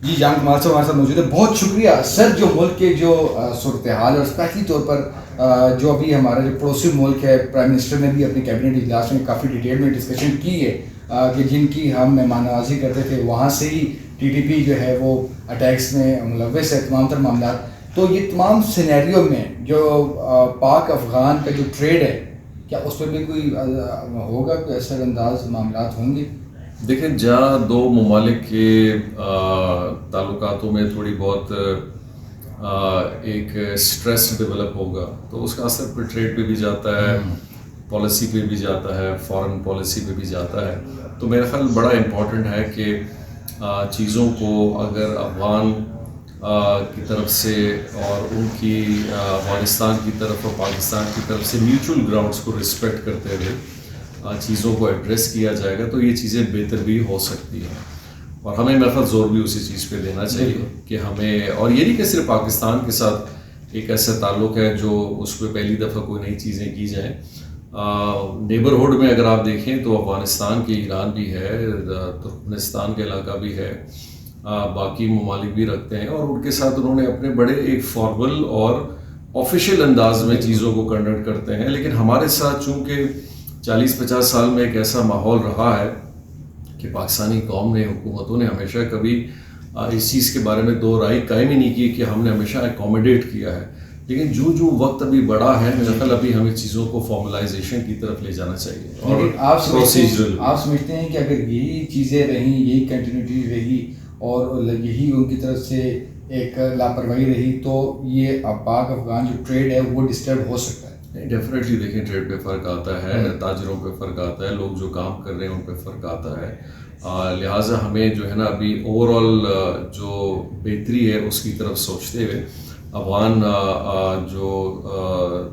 جی جان کمال صاحب ہمارے ساتھ موجود ہے. بہت شکریہ سر. جو ملک کے جو صورتحال اور اسپیشلی طور پر جو ابھی ہمارا جو پڑوسی ملک ہے, پرائم منسٹر نے بھی اپنی کیبنٹ اجلاس میں کافی ڈیٹیل میں ڈسکشن کی ہے کہ جن کی ہم مہمان نوازی کرتے تھے وہاں سے ہی ٹی ٹی پی جو ہے وہ اٹیکس میں ملوث ہے, تمام تر معاملات. تو یہ تمام سینیریو میں جو پاک افغان کا جو ٹریڈ ہے, کیا اس پہ بھی کوئی ہوگا, کوئی اثر انداز معاملات ہوں گے؟ دیکھیں, جہاں دو ممالک کے تعلقاتوں میں تھوڑی بہت ایک سٹریس ڈیولپ ہوگا تو اس کا اثر پہ ٹریڈ پہ بھی جاتا ہے, پالیسی پہ بھی جاتا ہے, فارن پالیسی پہ بھی جاتا ہے. تو میرا خیال بڑا امپورٹنٹ ہے کہ چیزوں کو اگر افغان کی طرف سے اور ان کی افغانستان کی طرف اور پاکستان کی طرف سے میوچل گراؤنڈس کو رسپیکٹ کرتے ہوئے چیزوں کو ایڈریس کیا جائے گا تو یہ چیزیں بہتر بھی ہو سکتی ہیں. اور ہمیں میرا زور بھی اسی چیز پہ دینا چاہیے کہ ہمیں, اور یہ نہیں کہ صرف پاکستان کے ساتھ ایک ایسا تعلق ہے جو اس پہ پہلی دفعہ کوئی نئی چیزیں کی جائیں. نیبرہڈ میں اگر آپ دیکھیں تو افغانستان کے ایران بھی ہے, ترکمنستان کا علاقہ بھی ہے, باقی ممالک بھی رکھتے ہیں, اور ان کے ساتھ انہوں نے اپنے بڑے ایک فارمل اور آفیشیل انداز میں چیزوں کو کنڈکٹ کرتے ہیں. لیکن ہمارے ساتھ چونکہ 40-50 سال میں ایک ایسا ماحول رہا ہے کہ پاکستانی قوم نے, حکومتوں نے ہمیشہ کبھی اس چیز کے بارے میں دو رائے قائم ہی نہیں کی کہ ہم نے ہمیشہ اکوموڈیٹ کیا ہے. لیکن جو وقت ابھی بڑا ہے, میرا خیال ابھی ہمیں چیزوں کو فارملائزیشن کی طرف لے جانا چاہیے. اور آپ سمجھتے ہیں کہ اگر یہی چیزیں رہیں, یہی کنٹینیوٹی رہی اور یہی ان کی طرف سے ایک لاپرواہی رہی تو یہ پاک افغان جو ٹریڈ ہے وہ ڈسٹرب ہو سکتا ہے؟ ڈیفینیٹلی دیکھیں, ٹریڈ پہ فرق آتا ہے, تاجروں پہ فرق آتا ہے, لوگ جو کام کر رہے ہیں ان پہ فرق آتا ہے. لہٰذا ہمیں جو ہے نا ابھی اوور آل جو بہتری ہے اس کی طرف سوچتے ہوئے افغان جو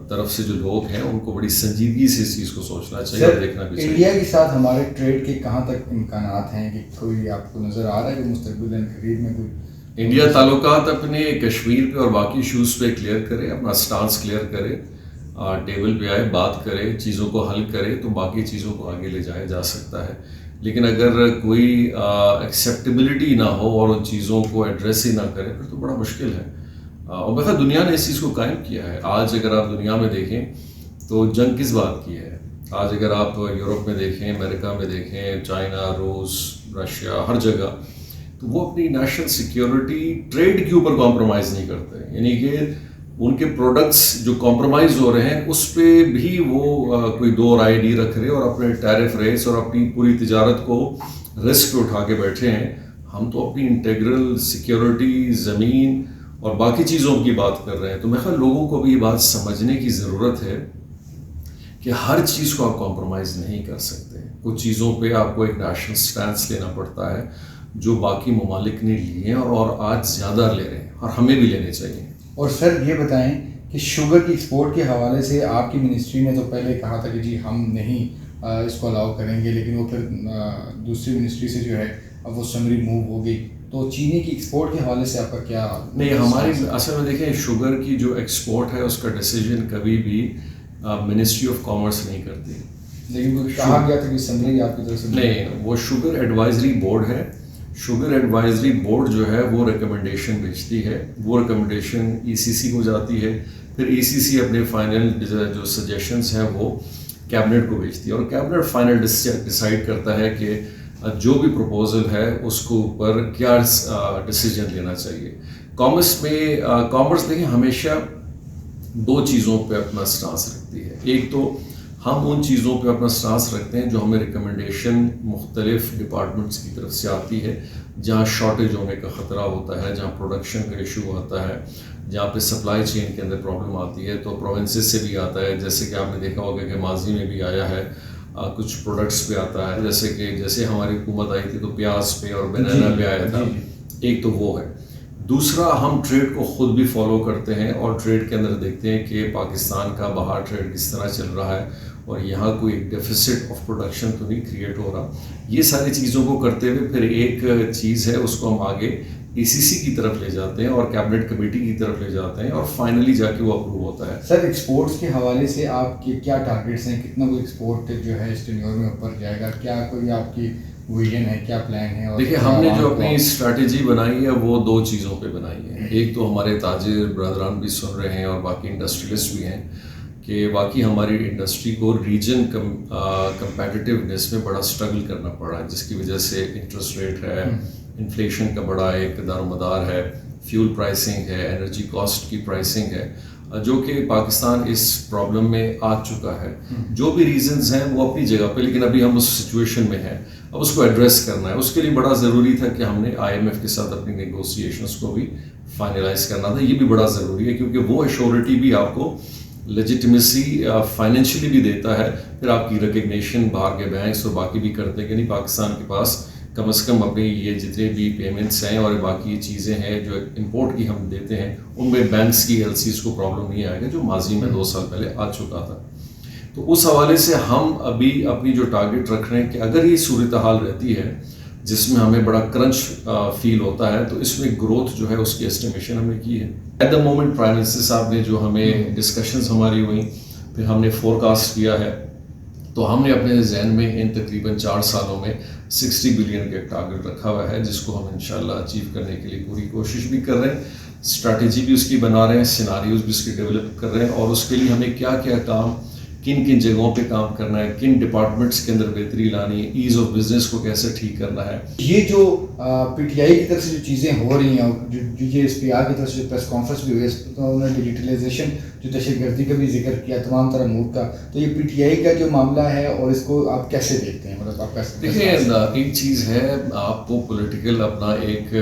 طرف سے جو لوگ ہیں ان کو بڑی سنجیدگی سے اس چیز کو سوچنا چاہیے اور دیکھنا بھی چاہیے. انڈیا کے ساتھ ہمارے ٹریڈ کے کہاں تک امکانات ہیں, کہ کوئی آپ کو نظر آ رہا ہے کہ مستقبل قریب میں کوئی انڈیا تعلقات اپنے کشمیر پہ اور باقی ایشوز پہ کلیئر کرے, اپنا سٹانس کلیئر کرے, ٹیبل پہ آئے, بات کرے, چیزوں کو حل کرے تو باقی چیزوں کو آگے لے جایا جا سکتا ہے. لیکن اگر کوئی ایکسیپٹیبلٹی نہ ہو اور ان چیزوں کو ایڈریس ہی نہ کرے پھر تو بڑا مشکل ہے. اور بہت دنیا نے اس چیز کو قائم کیا ہے. آج اگر آپ دنیا میں دیکھیں تو جنگ کس بات کی ہے؟ آج اگر آپ یورپ میں دیکھیں, امریکہ میں دیکھیں, چائنا, روس, رشیا, ہر جگہ تو وہ اپنی نیشنل سیکیورٹی ٹریڈ کے اوپر کمپرومائز نہیں کرتے. یعنی کہ ان کے پروڈکٹس جو کمپرومائز ہو رہے ہیں اس پہ بھی وہ کوئی دو رائے نہیں رکھ رہے اور اپنے ٹیرف ریٹس اور اپنی پوری تجارت کو رسک پہ اٹھا کے بیٹھے ہیں. ہم تو اپنی انٹیگرل سیکیورٹی, زمین اور باقی چیزوں کی بات کر رہے ہیں. تو میں خیال لوگوں کو بھی یہ بات سمجھنے کی ضرورت ہے کہ ہر چیز کو آپ کمپرومائز نہیں کر سکتے. کچھ چیزوں پہ آپ کو ایک نیشنل سٹینس لینا پڑتا ہے جو باقی ممالک نے لیے ہیں اور آج زیادہ لے رہے ہیں, اور ہمیں بھی لینے چاہیے. اور سر یہ بتائیں کہ شوگر کی ایکسپورٹ کے حوالے سے آپ کی منسٹری نے تو پہلے کہا تھا کہ جی ہم نہیں اس کو الاؤ کریں گے, لیکن وہ پھر دوسری منسٹری سے جو ہے اب وہ سمری موو ہو گئی. تو چینی کی ایکسپورٹ کے حوالے سے آپ کا کیا؟ نہیں, ہماری اصل میں دیکھیں شوگر کی جو ایکسپورٹ ہے اس کا ڈیسیجن کبھی بھی منسٹری آف کامرس نہیں کرتی. لیکن وہ کہا گیا تھا کہ سمری آپ کی طرف سے نہیں, وہ شوگر ایڈوائزری بورڈ ہے. شوگر ایڈوائزری بورڈ جو ہے وہ ریکمنڈیشن بھیجتی ہے, وہ ریکمنڈیشن ای سی سی کو جاتی ہے, پھر ای سی سی اپنے فائنل جو سجیشنس ہیں وہ کیبنٹ کو بھیجتی ہے, اور کیبنٹ فائنل ڈیسائیڈ کرتا ہے کہ جو بھی پروپوزل ہے اس کو اوپر کیا ڈیسیجن لینا چاہیے. کامرس دیکھیں ہمیشہ دو چیزوں پہ اپنا سٹانس رکھتی ہے. ایک تو ہم ان چیزوں پہ اپنا سٹانس رکھتے ہیں جو ہمیں ریکمنڈیشن مختلف ڈپارٹمنٹس کی طرف سے آتی ہے, جہاں شارٹیج ہونے کا خطرہ ہوتا ہے, جہاں پروڈکشن کا ایشو آتا ہے, جہاں پہ سپلائی چین کے اندر پرابلم آتی ہے. تو پروونسز سے بھی آتا ہے, جیسے کہ آپ نے دیکھا ہوگا کہ ماضی میں بھی آیا ہے, کچھ پروڈکٹس پہ آتا ہے, جیسے ہماری حکومت آئی تھی تو پیاز پہ اور بنانا پہ آیا تھا. ایک تو وہ ہے. دوسرا, ہم ٹریڈ کو خود بھی فالو کرتے ہیں اور ٹریڈ کے اندر دیکھتے ہیں کہ پاکستان کا باہر ٹریڈ کس طرح چل رہا ہے اور یہاں کوئی ڈیفیسٹ آف پروڈکشن تو نہیں کریٹ ہو رہا. یہ ساری چیزوں کو کرتے ہوئے پھر ایک چیز ہے اس کو ہم آگے ای سی سی کی طرف لے جاتے ہیں اور کیبنٹ کمیٹی کی طرف لے جاتے ہیں, اور فائنلی جا کے وہ اپروو ہوتا ہے. سر ایکسپورٹس کے حوالے سے آپ کے کیا ٹارگیٹس ہیں؟ کتنا کوئی ایکسپورٹ جو ہے اس ٹینیور میں اوپر جائے گا؟ کیا کوئی آپ کی ویژن ہے, کیا پلان ہے؟ دیکھیے ہم نے جو اپنی اسٹریٹجی بنائی ہے وہ 2 چیزوں پہ بنائی ہے. ایک تو ہمارے تاجر برادران بھی سن رہے ہیں اور باقی انڈسٹریلسٹ بھی ہیں کہ واقعی ہماری انڈسٹری کو ریجن کمپیٹیٹیونیس میں بڑا اسٹرگل کرنا پڑا ہے, جس کی وجہ سے انٹرسٹ ریٹ ہے, انفلیشن کا بڑا ایک دار و مدار ہے, فیول پرائسنگ ہے, انرجی کاسٹ کی پرائسنگ ہے, جو کہ پاکستان اس پرابلم میں آ چکا ہے. جو بھی ریزنز ہیں وہ اپنی جگہ پہ, لیکن ابھی ہم اس سچویشن میں ہیں, اب اس کو ایڈریس کرنا ہے. اس کے لیے بڑا ضروری تھا کہ ہم نے IMF کے ساتھ اپنی نیگوسیشنس کو بھی فائنلائز کرنا تھا. یہ بھی بڑا ضروری ہے کیونکہ وہ ایشورٹی بھی آپ کو لیجیٹمیسی فائنینشلی بھی دیتا ہے. پھر آپ کی ریکگنیشن باہر کے بینکس اور باقی بھی کرتے ہیں کہ نہیں, پاکستان کے پاس کم از کم اپنی یہ جتنے بھی پیمنٹس ہیں اور باقی چیزیں ہیں جو امپورٹ کی ہم دیتے ہیں ان میں بینکس کی LCs کو پرابلم نہیں آئے گا, جو ماضی میں 2 سال پہلے آ چکا تھا. تو اس حوالے سے ہم ابھی اپنی جو ٹارگٹ رکھ رہے ہیں کہ اگر یہ صورتحال رہتی ہے جس میں ہمیں بڑا کرنچ فیل ہوتا ہے, تو اس میں گروتھ جو ہے اس کی اسٹیمیشن ہم نے کی ہے. At the moment prime minister صاحب نے جو ہمیں ڈسکشنز ہماری ہوئیں, پھر ہم نے فور کاسٹ کیا ہے, تو ہم نے اپنے ذہن میں ان تقریباً 4 سالوں میں 60 بلین کا ایک ٹارگٹ رکھا ہوا ہے, جس کو ہم انشاءاللہ اچیو کرنے کے لیے پوری کوشش بھی کر رہے ہیں. اسٹریٹجی بھی اس کی بنا رہے ہیں, سیناریوز بھی اس کی ڈیولپ کر رہے ہیں, اور اس کے لیے ہمیں کیا کیا کام کن کن جگہوں پہ کام کرنا ہے, کن ڈپارٹمنٹس کے اندر بہتری لانی ہے, ایز آف بزنس کو کیسے ٹھیک کرنا ہے. یہ جو PTI کی طرف سے جو چیزیں ہو رہی ہیں, جو یہ SPR کی طرف سے جو پریس کانفرنس بھی ہوئی ہے, انہوں نے ڈیجیٹلائزیشن جو دہشت گردی کا بھی ذکر کیا, تمام طرح امور کا, تو یہ PTI کا جو معاملہ ہے اور اس کو آپ کیسے دیکھتے ہیں؟ مطلب آپ کیسے دیکھیں, ایک چیز ہے آپ کو پولیٹیکل اپنا ایک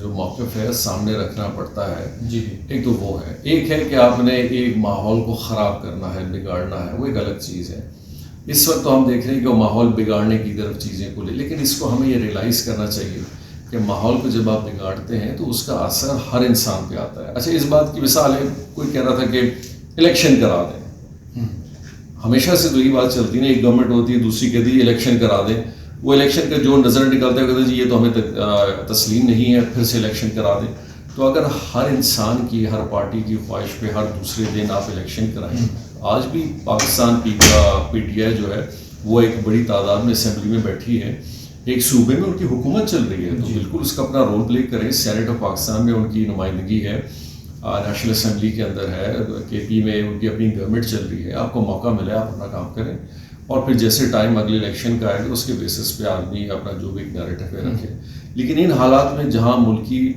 جو موقف ہے سامنے رکھنا پڑتا ہے. جی, ایک تو وہ ہے, ایک ہے کہ آپ نے ایک ماحول کو خراب کرنا ہے, بگاڑنا ہے, وہ ایک الگ چیز ہے. اس وقت تو ہم دیکھ رہے ہیں کہ وہ ماحول بگاڑنے کی طرف چیزیں کو لے, لیکن اس کو ہمیں یہ ریئلائز کرنا چاہیے کہ ماحول کو جب آپ بگاڑتے ہیں تو اس کا اثر ہر انسان پہ آتا ہے. اچھا, اس بات کی مثال ہے, کوئی کہہ رہا تھا کہ الیکشن کرا دیں. ہمیشہ سے تو یہ بات چلتی ہے نا, ایک گورنمنٹ ہوتی ہے, دوسری کہتی ہے الیکشن کرا دیں. وہ الیکشن کا جو نظر نکالتا ہے کہتے ہیں جی یہ تو ہمیں تسلیم نہیں ہے, پھر سے الیکشن کرا دیں. تو اگر ہر انسان کی, ہر پارٹی کی خواہش پہ ہر دوسرے دن آپ الیکشن کرائیں, آج بھی پاکستان PTI جو ہے وہ ایک بڑی تعداد میں اسمبلی میں بیٹھی ہے, ایک صوبے میں ان کی حکومت چل رہی ہے, تو بالکل اس کا اپنا رول پلے کریں. سینیٹ آف پاکستان میں ان کی نمائندگی ہے, نیشنل اسمبلی کے اندر ہے, KP میں ان کی اپنی گورنمنٹ چل رہی ہے. آپ کو موقع ملے آپ اپنا کام کریں, اور پھر جیسے ٹائم اگلے الیکشن کا آئے گا اس کے بیسس پہ آدمی اپنا جو بھی نیریٹو ہے رکھے. لیکن ان حالات میں جہاں ملکی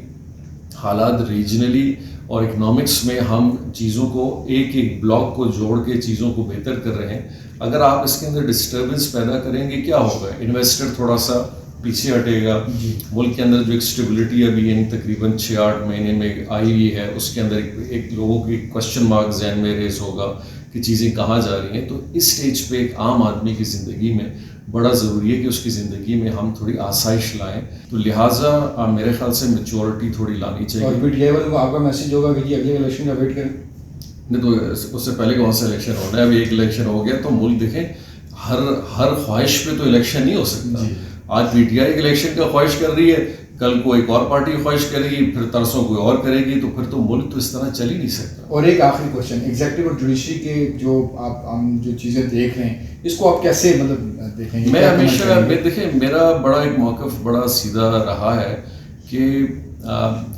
حالات ریجنلی اور اکنامکس میں ہم چیزوں کو ایک ایک بلاک کو جوڑ کے چیزوں کو بہتر کر رہے ہیں, اگر آپ اس کے اندر ڈسٹربنس پیدا کریں گے کیا ہوگا؟ انویسٹر تھوڑا سا پیچھے ہٹے گا. ملک کے اندر جو ایک اسٹیبلٹی ابھی یعنی تقریباً 6-8 مہینے میں آئی ہوئی ہے, اس کے اندر ایک لوگوں کی کوشچن مارک ذہن میں ریز ہوگا کہ چیزیں کہاں جا رہی ہیں. تو اس سٹیج پہ ایک عام آدمی کی زندگی میں بڑا ضروری ہے کہ اس کی زندگی میں ہم تھوڑی آسائش لائیں. تو لہٰذا میرے خیال سے میچورٹی تھوڑی لانی چاہیے. اور PTI والوں کو آپ کا میسج ہوگا کہ اگلے الیکشن کا ویٹ کریں. نہیں تو اس سے پہلے کون سا الیکشن ہونا ہے؟ ابھی ایک الیکشن ہو گیا تو ملک دیکھیں, ہر خواہش پہ تو الیکشن نہیں ہو سکتا. آج PTI ایک الیکشن کا خواہش کر رہی ہے, کل کو ایک اور پارٹی خواہش کرے گی, پھر ترسوں کوئی اور کرے گی, تو پھر تو ملک تو اس طرح چل ہی نہیں سکتا. اور ایک آخری کوشچن, ایگزیکٹو اور جوڈیشری کے جو آپ جو چیزیں دیکھ رہے ہیں, اس کو آپ کیسے مطلب دیکھیں گے؟ میں ہمیشہ دیکھیں میرا بڑا ایک موقف بڑا سیدھا رہا ہے کہ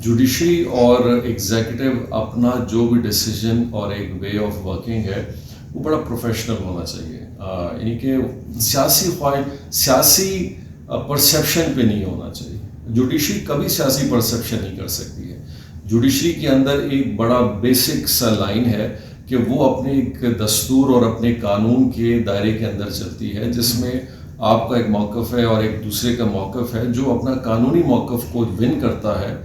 جوڈیشری اور ایگزیکٹو اپنا جو بھی ڈیسیجن اور ایک وے آف ورکنگ ہے وہ بڑا پروفیشنل ہونا چاہیے. یعنی کہ سیاسی پرسیپشن پہ نہیں ہونا چاہیے. جوڈیشری کبھی سیاسی پرسیپشن نہیں کر سکتی ہے. جوڈیشری کے اندر ایک بڑا بیسک سا لائن ہے کہ وہ اپنے ایک دستور اور اپنے قانون کے دائرے کے اندر چلتی ہے, جس میں آپ کا ایک موقف ہے اور ایک دوسرے کا موقف ہے. جو اپنا قانونی موقف کو ون کرتا ہے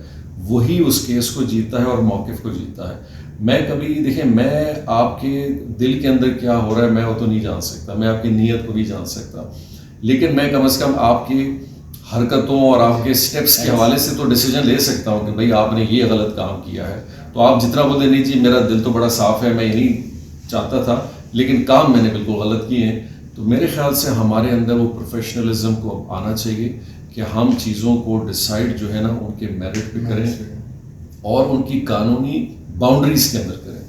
وہی اس کیس کو جیتا ہے اور موقف کو جیتا ہے. میں کبھی دیکھیں, میں آپ کے دل کے اندر کیا ہو رہا ہے میں وہ تو نہیں جان سکتا, میں آپ کی نیت کو نہیں جان سکتا, لیکن میں کم از کم آپ کی حرکتوں اور آپ کے سٹیپس کے حوالے سے تو ڈیسیجن لے سکتا ہوں کہ بھائی آپ نے یہ غلط کام کیا ہے. تو آپ جتنا بولتے نہیں جی میرا دل تو بڑا صاف ہے, میں یہ نہیں چاہتا تھا, لیکن کام میں نے بالکل غلط کیے ہیں. تو میرے خیال سے ہمارے اندر وہ پروفیشنلزم کو آنا چاہیے کہ ہم چیزوں کو ڈیسائیڈ جو ہے نا ان کے میرٹ پہ کریں اور ان کی قانونی باؤنڈریز کے اندر کریں.